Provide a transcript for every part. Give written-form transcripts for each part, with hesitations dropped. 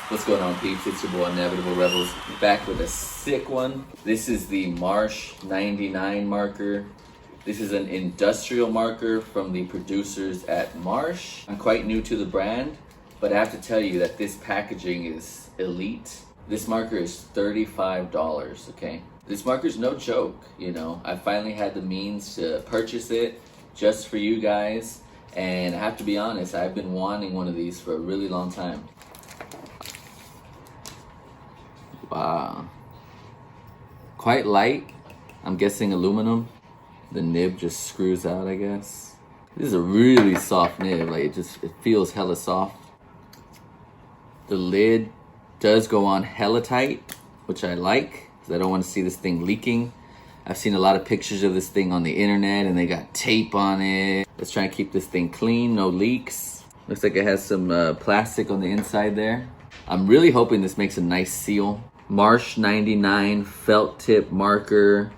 What's going on, peeps? It's your boy Inevitable Rebels, back with a sick one. This is the Marsh 99 marker. This is an industrial marker from the producers at Marsh. I'm quite new to the brand, but I have to tell you that this packaging is elite. This marker is $35, okay? This marker is no joke, you know. I finally had the means to purchase it just for you guys, and I have to be honest, I've been wanting one of these for a really long time. Wow. Quite light. I'm guessing aluminum. The nib just screws out, I guess. This is a really soft nib. Like, it feels hella soft. The lid does go on hella tight, which I like, because I don't want to see this thing leaking. I've seen a lot of pictures of this thing on the internet, and they got tape on it. Let's try and keep this thing clean, no leaks. Looks like it has some plastic on the inside there. I'm really hoping this makes a nice seal. Marsh 99 felt tip marker,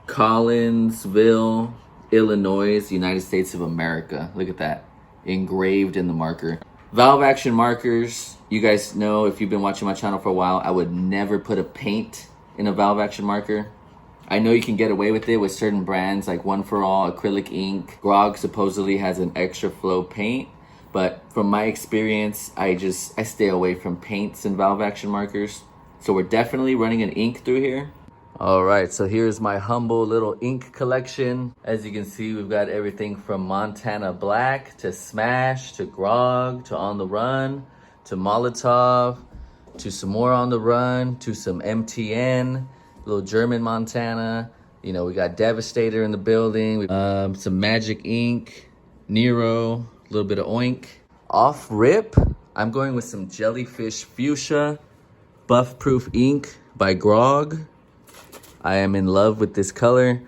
Collinsville, Illinois, United States of America. Look at that, engraved in the marker. Valve action markers, you guys know if you've been watching my channel for a while, I would never put a paint in a valve action marker. I know you can get away with it with certain brands like One For All, acrylic ink. Grog supposedly has an extra flow paint, but from my experience, I stay away from paints and valve action markers. So we're definitely running an ink through here. All right, so here's my humble little ink collection. As you can see, we've got everything from Montana Black to Smash to Grog to On the Run to Molotov to some more On the Run to some MTN, little German Montana. You know, we got Devastator in the building. Some Magic Ink, Nero, a little bit of Oink. Off rip, I'm going with some Jellyfish Fuchsia Buff Proof ink by Grog. I am in love with this color.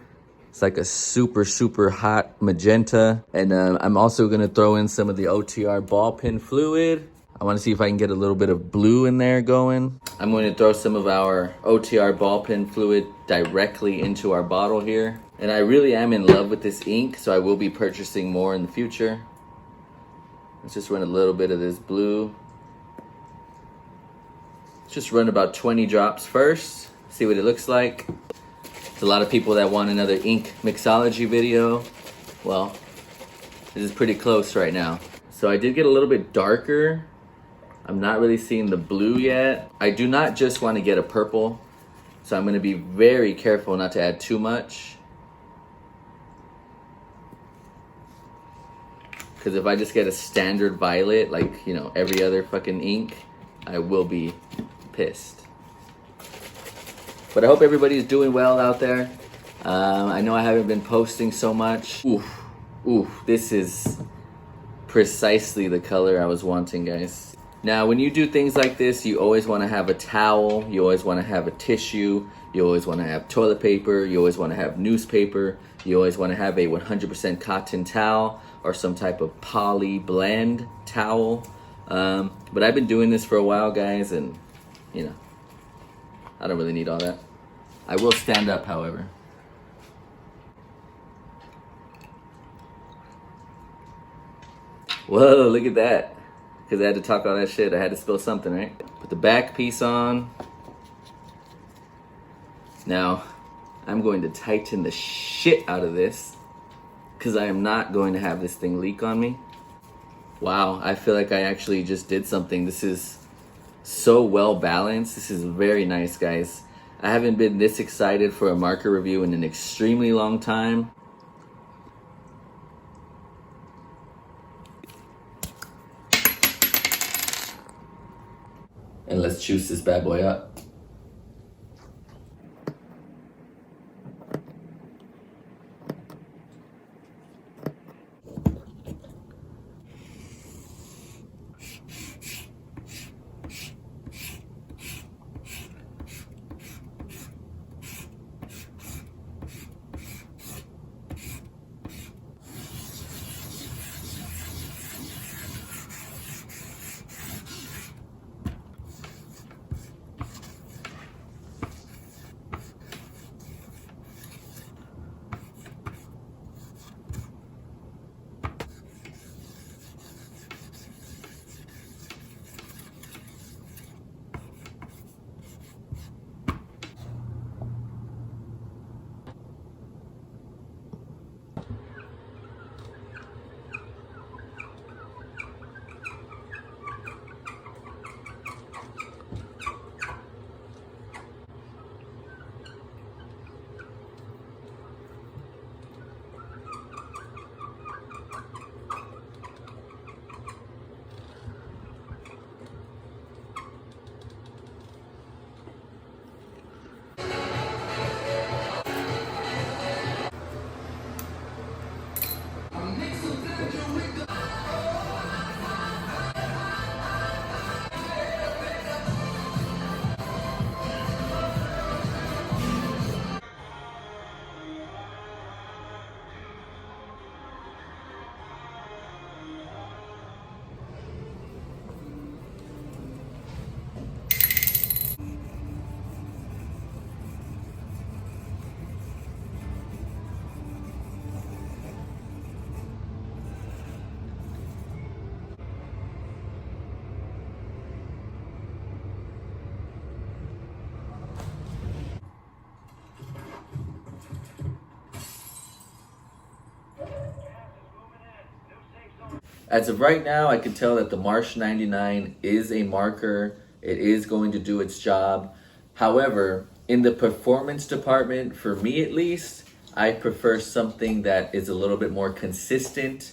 It's like a super, super hot magenta. And I'm also gonna throw in some of the OTR ball pin fluid. I wanna see if I can get a little bit of blue in there going. I'm going to throw some of our OTR ball pin fluid directly into our bottle here. And I really am in love with this ink, so I will be purchasing more in the future. Let's just run a little bit of this blue. Just run about 20 drops first, see what it looks like. There's a lot of people that want another ink mixology video. Well, this is pretty close right now. So I did get a little bit darker. I'm not really seeing the blue yet. I do not just want to get a purple, so I'm gonna be very careful not to add too much. Because if I just get a standard violet, like, you know, every other fucking ink, I will be pissed. But I hope everybody's doing well out there. I know I haven't been posting so much. Oof, this is precisely the color I was wanting, guys. Now, when you do things like this, you always want to have a towel, you always want to have a tissue, you always want to have toilet paper, you always want to have newspaper, you always want to have a 100% cotton towel or some type of poly blend towel. But I've been doing this for a while, guys, and you know, I don't really need all that. I will stand up, however. Whoa, look at that. Because I had to talk all that shit, I had to spill something, right? Put the back piece on. Now, I'm going to tighten the shit out of this, because I am not going to have this thing leak on me. Wow, I feel like I actually just did something. This is so well balanced. This is very nice, guys. I haven't been this excited for a marker review in an extremely long time. And let's juice this bad boy up. As of right now, I can tell that the Marsh 99 is a marker. It is going to do its job. However, in the performance department, for me at least, I prefer something that is a little bit more consistent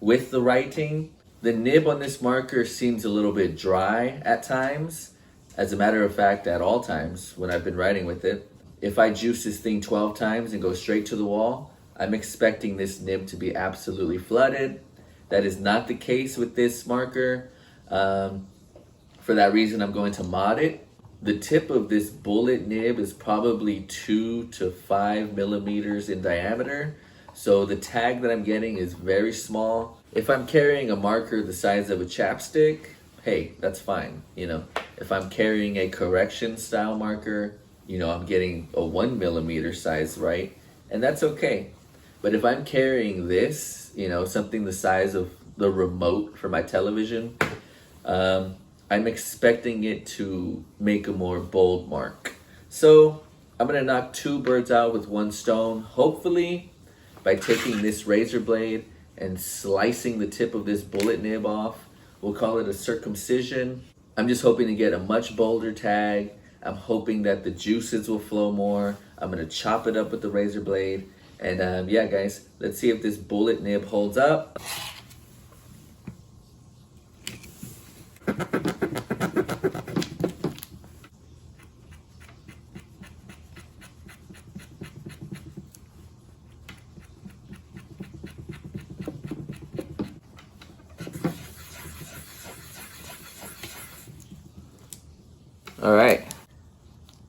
with the writing. The nib on this marker seems a little bit dry at times. As a matter of fact, at all times when I've been writing with it, if I juice this thing 12 times and go straight to the wall, I'm expecting this nib to be absolutely flooded. That is not the case with this marker. For that reason, I'm going to mod it. The tip of this bullet nib is probably 2 to 5 millimeters in diameter. So the tag that I'm getting is very small. If I'm carrying a marker the size of a chapstick, hey, that's fine. If I'm carrying a correction style marker, I'm getting a 1 millimeter size, right? And that's okay. But if I'm carrying this, something the size of the remote for my television, I'm expecting it to make a more bold mark. So I'm gonna knock 2 birds out with 1 stone, hopefully by taking this razor blade and slicing the tip of this bullet nib off. We'll call it a circumcision. I'm just hoping to get a much bolder tag. I'm hoping that the juices will flow more. I'm gonna chop it up with the razor blade. And yeah, guys, let's see if this bullet nib holds up. All right,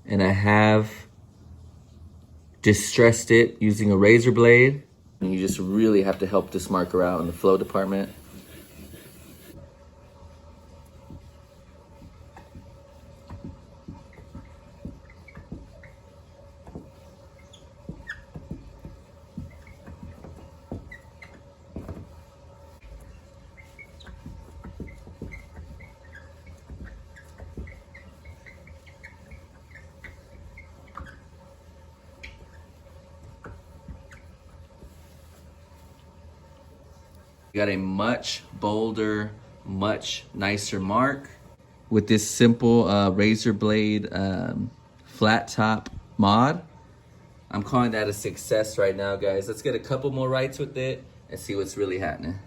and I have distressed it using a razor blade. And you just really have to help this marker out in the flow department. Got a much bolder, much nicer mark with this simple razor blade flat top mod. I'm calling that a success right now, guys. Let's get a couple more writes with it and see what's really happening.